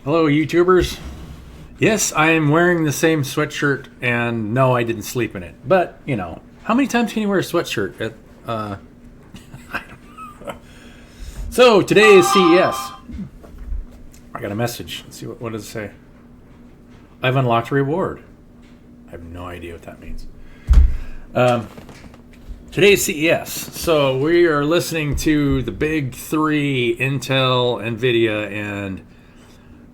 Hello, YouTubers. Yes, I am wearing the same sweatshirt, and no, I didn't sleep in it. But, you know, how many times can you wear a sweatshirt? So, today is CES. I got a message. Let's see, what does it say? I've unlocked a reward. I have no idea what that means. Today is CES. So, we are listening to the big three, Intel, NVIDIA, and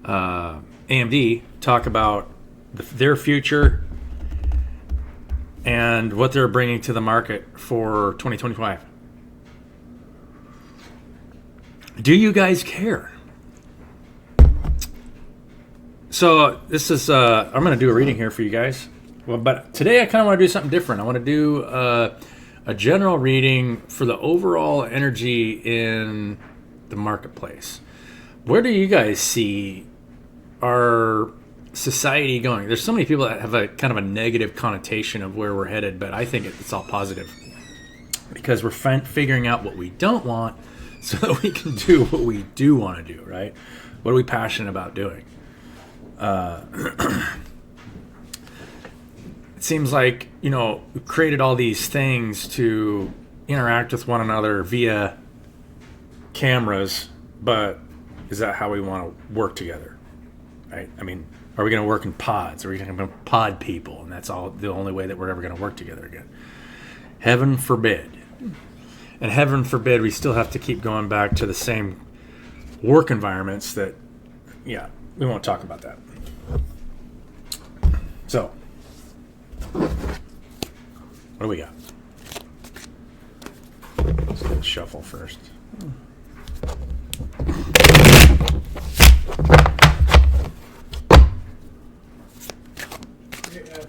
AMD, talk about their future and what they're bringing to the market for 2025. Do you guys care? So this is I'm going to do a reading here for you guys. Well, but today I kind of want to do something different. I want to do a general reading for the overall energy in the marketplace. Where do you guys see our society going? There's so many people that have a kind of a negative connotation of where we're headed, but I think it's all positive because we're figuring out what we don't want so that we can do what we do want to do, right? What are we passionate about doing? It seems like, you know, we've created all these things to interact with one another via cameras, but is that how we want to work together? Right? I mean, are we going to work in pods? Are we going to be pod people? And that's all the only way that we're ever going to work together again. Heaven forbid. And heaven forbid we still have to keep going back to the same work environments that, yeah, we won't talk about that. So, what do we got? Let's get a shuffle first.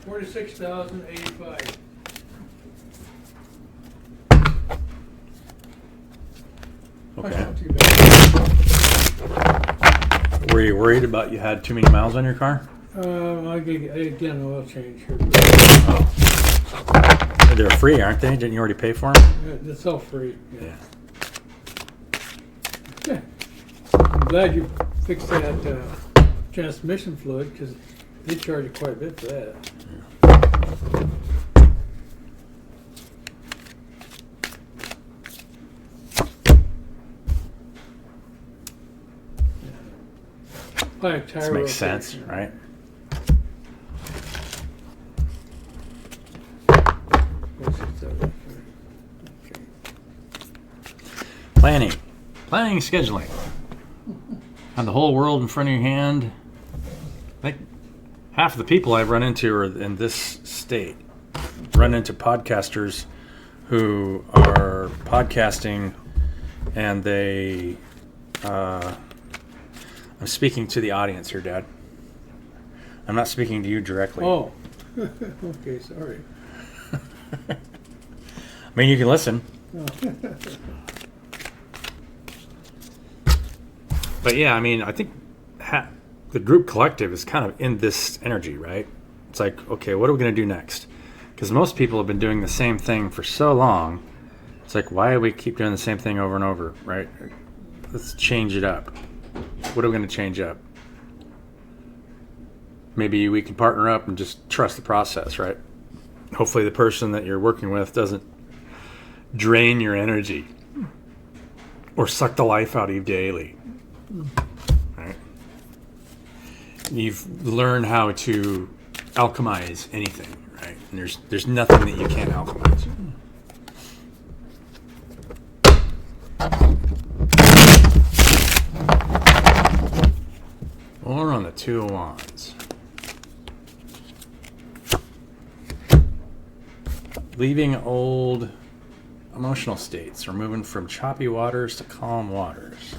$46,085. Okay. Not too bad. Were you worried about you had too many miles on your car? I get an oil change here. Oh. They're free, aren't they? Didn't you already pay for them? It's all free. Yeah. Yeah. I'm glad you fixed that transmission fluid because they charge you quite a bit for that. Like This makes sense, right? Planning and scheduling. Have the whole world in front of your hand. I think half of the people I've run into are in this state. Run into podcasters who are podcasting and they I'm speaking to the audience here, Dad. I'm not speaking to you directly. Oh, okay, sorry. I mean, you can listen. Oh. But yeah, I mean, I think the group collective is kind of in this energy, right? It's like, okay, what are we going to do next? Because most people have been doing the same thing for so long. It's like, why do we keep doing the same thing over and over, right? Let's change it up. What are we going to change up? Maybe we can partner up and just trust the process, right? Hopefully the person that you're working with doesn't drain your energy or suck the life out of you daily. Right? You've learned how to alchemize anything, right? And there's nothing that you can't alchemize. Or on the Two of Wands. Leaving old emotional states or moving from choppy waters to calm waters.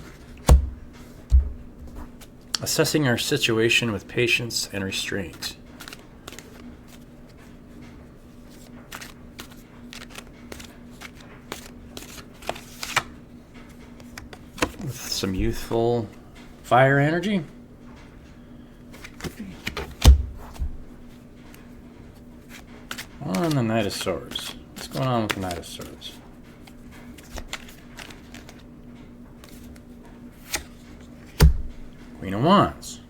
Assessing our situation with patience and restraint. With some youthful fire energy. On the Knight of Swords. What's going on with the Knight of Swords? Queen of Wands.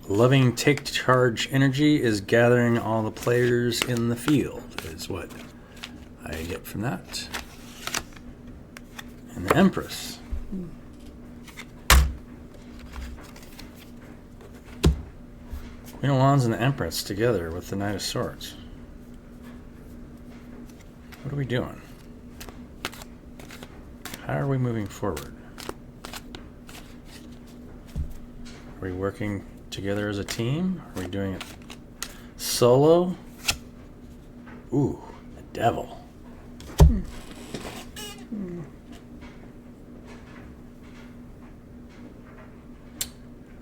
Loving take charge energy is gathering all the players in the field, is what I get from that. And the Empress. Queen of Wands and the Empress together with the Knight of Swords. What are we doing? How are we moving forward? Are we working together as a team? Are we doing it solo? Ooh, the Devil.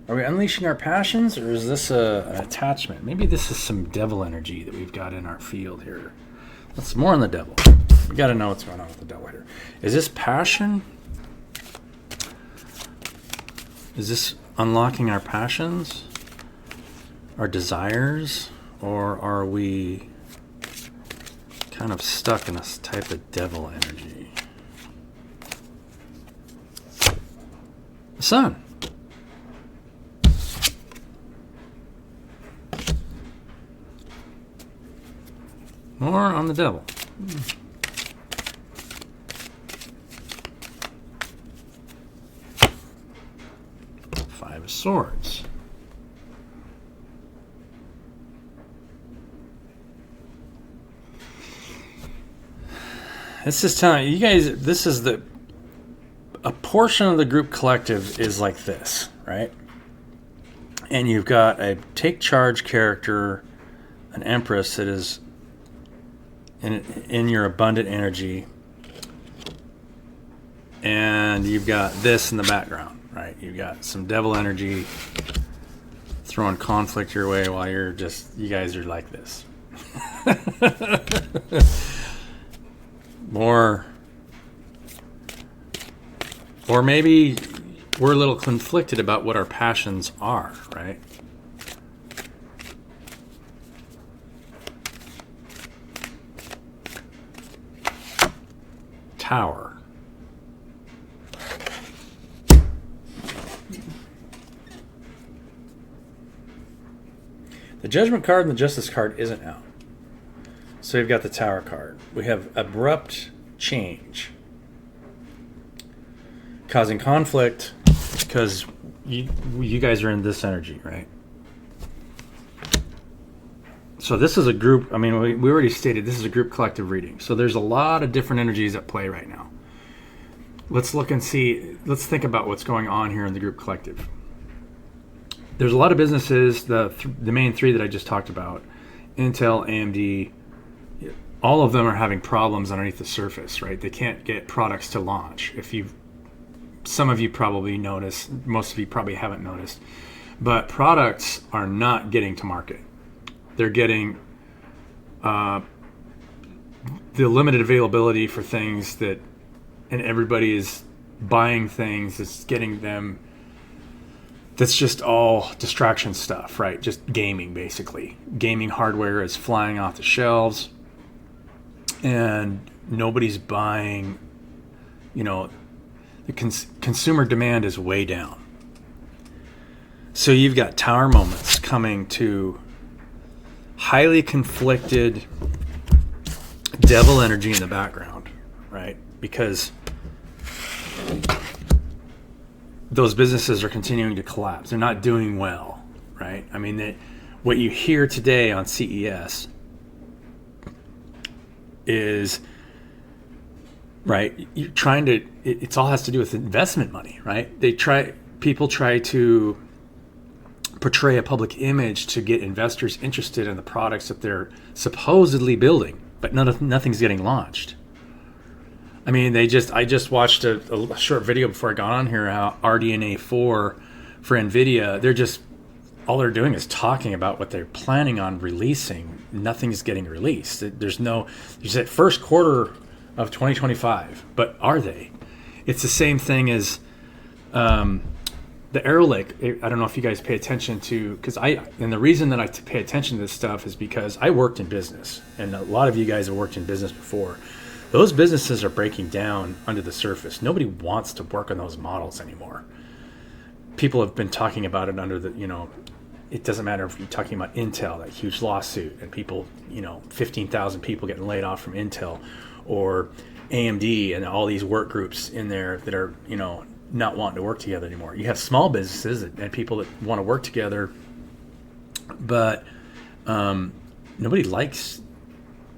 Are we unleashing our passions, or is this an attachment? Maybe this is some devil energy that we've got in our field here. Let's more on the Devil. We got to know what's going on with the Devil here. Is this passion? Is this unlocking our passions, our desires, or are we kind of stuck in this type of devil energy? The Sun. More on the Devil. Five of Swords. This is telling you guys, this is a portion of the group collective is like this, right? And you've got a take charge character, an Empress that is in your abundant energy, and you've got this in the background, right? You've got some devil energy throwing conflict your way while you guys are like this. More, or maybe we're a little conflicted about what our passions are, right? Tower. The Judgment card and the Justice card isn't out. So we've got the Tower card. We have abrupt change, causing conflict because you guys are in this energy, right? So this is a group, I mean, we already stated this is a group collective reading. So there's a lot of different energies at play right now. Let's look and see, let's think about what's going on here in the group collective. There's a lot of businesses, the main three that I just talked about, Intel, AMD, all of them are having problems underneath the surface, right? They can't get products to launch. Some of you probably noticed, most of you probably haven't noticed, but products are not getting to market. They're getting the limited availability for things and everybody is buying things. It's getting them. That's just all distraction stuff, right? Just gaming, basically. Gaming hardware is flying off the shelves, and nobody's buying. The consumer demand is way down. So you've got tower moments coming to highly conflicted devil energy in the background, right? Because those businesses are continuing to collapse. They're not doing well, right? I mean, what you hear today on CES is, right, you're trying to, it all has to do with investment money, right? People try to portray a public image to get investors interested in the products that they're supposedly building, but nothing's getting launched. I mean, I just watched a short video before I got on here, how RDNA 4 for NVIDIA, all they're doing is talking about what they're planning on releasing. Nothing's getting released. There's that first quarter of 2025, but are they? It's the same thing as the Arrow Lake. I don't know if you guys pay attention to, and the reason that I pay attention to this stuff is because I worked in business, and a lot of you guys have worked in business before. Those businesses are breaking down under the surface. Nobody wants to work on those models anymore. People have been talking about it under the, it doesn't matter if you're talking about Intel, that huge lawsuit, and people, 15,000 people getting laid off from Intel, or AMD and all these work groups in there that are, not wanting to work together anymore. You have small businesses and people that want to work together, but nobody likes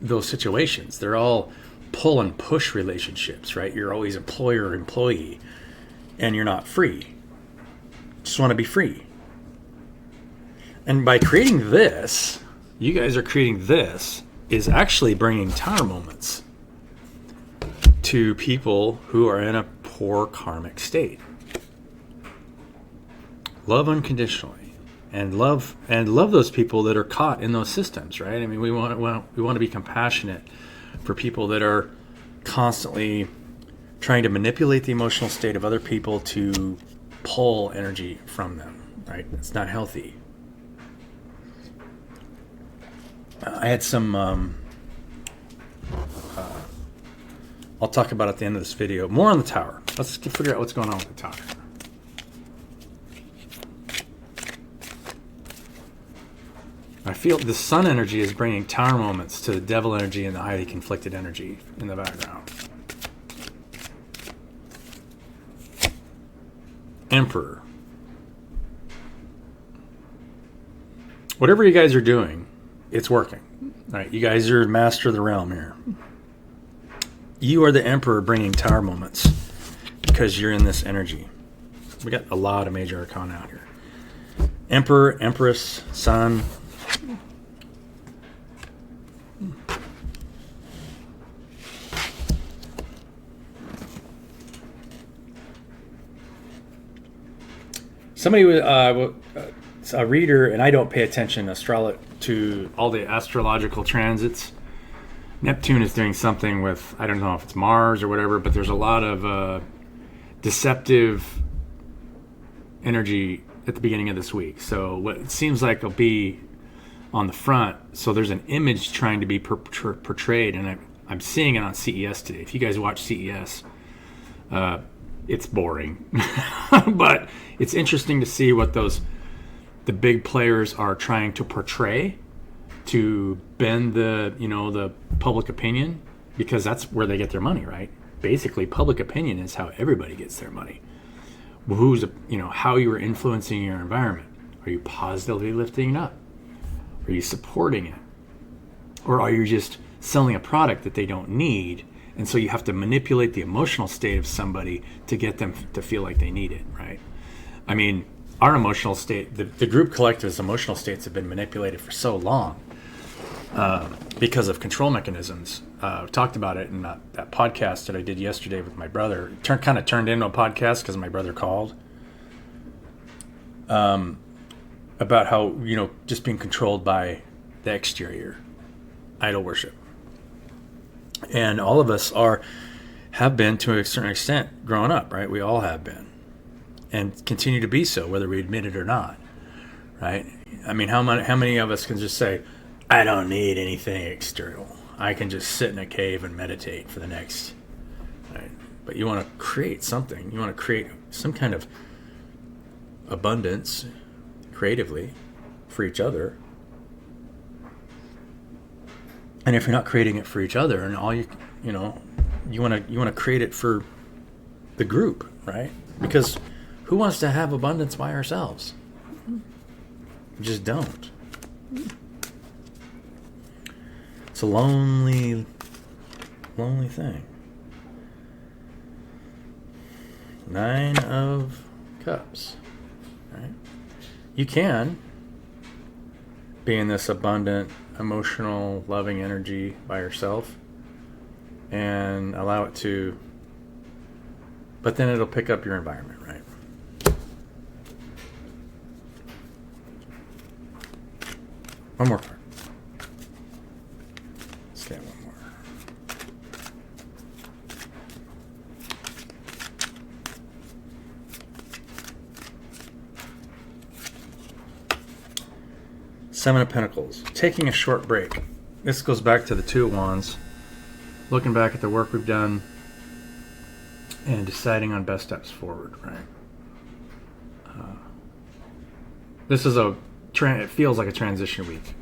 those situations. They're all pull and push relationships, right? You're always employer-employee, and you're not free. Just want to be free. And by creating this, you guys are creating this, is actually bringing tower moments to people who are in a poor karmic state. Love unconditionally, and love those people that are caught in those systems, right? I mean, we want to be compassionate for people that are constantly trying to manipulate the emotional state of other people to pull energy from them, right? It's not healthy. I had some, I'll talk about at the end of this video, more on the tower. Let's figure out what's going on with the tower. I feel the sun energy is bringing tower moments to the devil energy and the highly conflicted energy in the background. Emperor. Whatever you guys are doing, it's working. All right, you guys are master of the realm here. You are the emperor bringing tower moments because you're in this energy. We got a lot of major arcana out here. Emperor, Empress, Sun. Somebody a reader, and I don't pay attention to all the astrological transits. Neptune is doing something with, I don't know if it's Mars or whatever, but there's a lot of deceptive energy at the beginning of this week. So what it seems like will be on the front, so there's an image trying to be portrayed, and I'm seeing it on CES today. If you guys watch CES, it's boring. But it's interesting to see what the big players are trying to portray to bend the public opinion, because that's where they get their money, right? Basically, public opinion is how everybody gets their money. How you are influencing your environment. Are you positively lifting it up? Are you supporting it? Or are you just selling a product that they don't need, and so you have to manipulate the emotional state of somebody to get them to feel like they need it, right? I mean, our emotional state, the group collective's emotional states have been manipulated for so long because of control mechanisms. I talked about it in that podcast that I did yesterday with my brother. It kind of turned into a podcast because my brother called about how, just being controlled by the exterior, idol worship. And all of us have been, to a certain extent, growing up, right? We all have been, and continue to be so, whether we admit it or not, right? I mean, how many of us can just say, I don't need anything external. I can just sit in a cave and meditate for the next, right? But you want to create something. You want to create some kind of abundance creatively for each other. And if you're not creating it for each other, and all you want to create it for the group, right? Because who wants to have abundance by ourselves? We just don't. It's a lonely thing. 9 of Cups, right? You can be in this abundant, emotional, loving energy by yourself and allow it to, but then it'll pick up your environment, right? One more card. Let's get one more. Seven of Pentacles. Taking a short break. This goes back to the Two of Wands. Looking back at the work we've done and deciding on best steps forward, right? This is a it feels like a transition week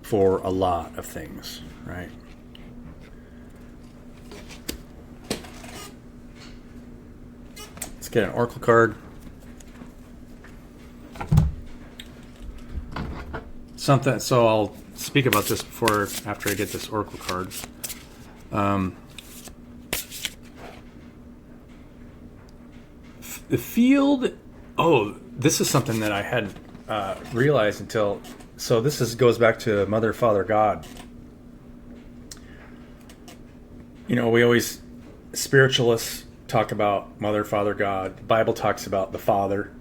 for a lot of things, right? Let's get an oracle card. So I'll speak about this after I get this oracle card. The field. Oh, this is something that I hadn't realized until. So this goes back to Mother, Father, God. We always, spiritualists talk about Mother, Father, God. The Bible talks about the Father.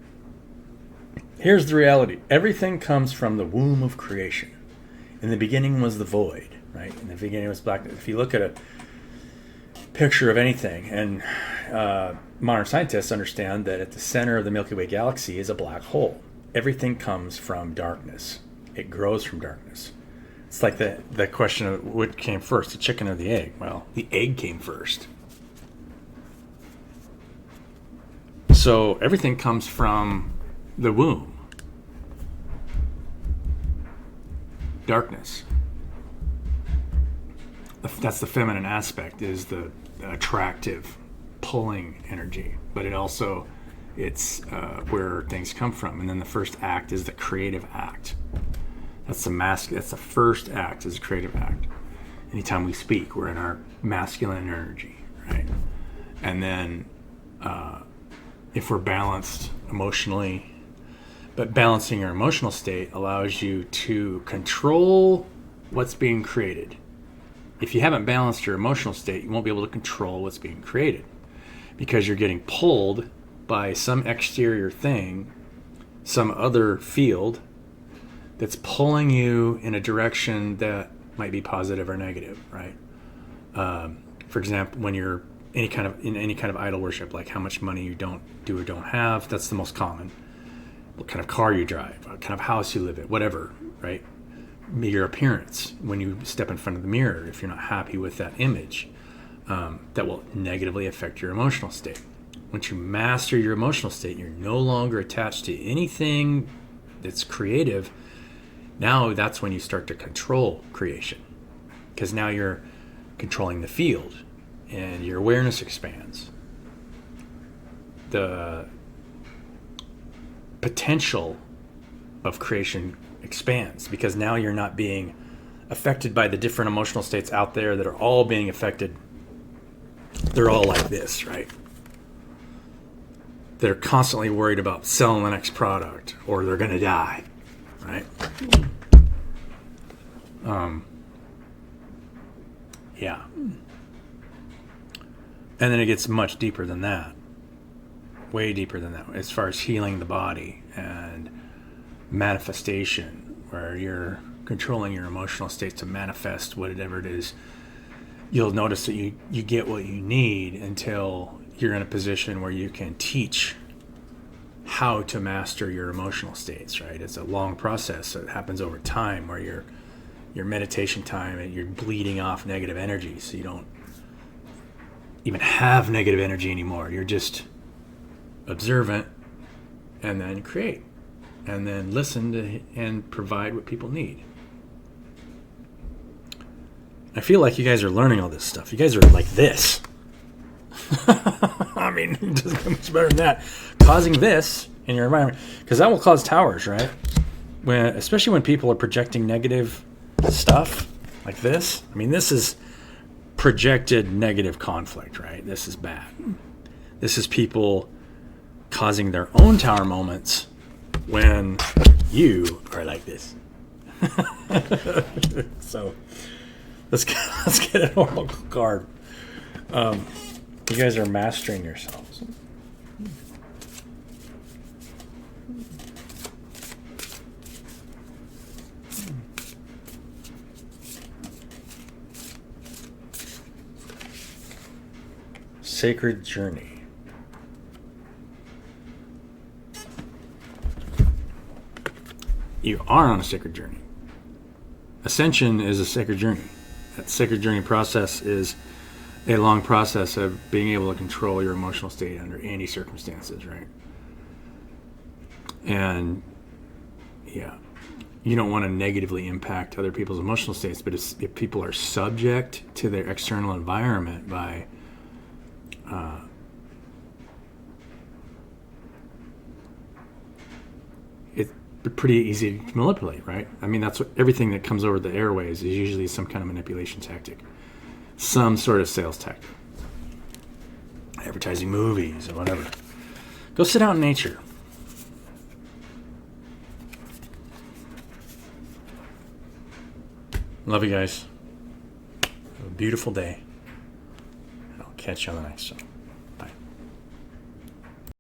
Here's the reality. Everything comes from the womb of creation. In the beginning was the void, right? In the beginning was blackness. If you look at a picture of anything, and modern scientists understand that at the center of the Milky Way galaxy is a black hole. Everything comes from darkness. It grows from darkness. It's like the question of what came first, the chicken or the egg? Well, the egg came first. So everything comes from the womb. Darkness. That's the feminine aspect, is the attractive, pulling energy. But it's where things come from. And then the first act is the creative act. That's the first act, is a creative act. Anytime we speak, we're in our masculine energy, right? And then if we're balanced emotionally, but balancing your emotional state allows you to control what's being created. If you haven't balanced your emotional state, you won't be able to control what's being created, because you're getting pulled by some exterior thing, some other field that's pulling you in a direction that might be positive or negative, right? For example, when you're in any kind of idol worship, like how much money you don't do or don't have, that's the most common. What kind of car you drive, what kind of house you live in, whatever, right? Your appearance, when you step in front of the mirror, if you're not happy with that image, that will negatively affect your emotional state. Once you master your emotional state, you're no longer attached to anything that's creative. Now that's when you start to control creation, because now you're controlling the field and your awareness expands. The potential of creation expands, because now you're not being affected by the different emotional states out there that are all being affected. They're all like this, right? They're constantly worried about selling the next product, or they're going to die, right? Yeah. And then it gets much deeper than that. Way deeper than that, as far as healing the body and manifestation, where you're controlling your emotional state to manifest whatever it is. You'll notice that you get what you need until you're in a position where you can teach how to master your emotional states, right? It's a long process. So it happens over time, where your meditation time and you're bleeding off negative energy, so you don't even have negative energy anymore. You're just observant, and then create, and then listen to and provide what people need. I feel like you guys are learning all this stuff. You guys are like this. I mean, it doesn't get much better than that. Causing this in your environment, because that will cause towers, right? Especially when people are projecting negative stuff like this. I mean, this is projected negative conflict, right? This is bad. This is people causing their own tower moments when you are like this. So let's get an oracle card. You guys are mastering yourselves. Sacred journey. You are on a sacred journey. Ascension is a sacred journey. That sacred journey process is a long process of being able to control your emotional state under any circumstances, right? And yeah, you don't want to negatively impact other people's emotional states, but if people are subject to their external environment by it's pretty easy to manipulate, right? I mean, that's what everything that comes over the airways is usually some kind of manipulation tactic, some sort of sales tactic, advertising movies or whatever. Go sit out in nature. Love you guys. Have a beautiful day. I'll catch you on the next one.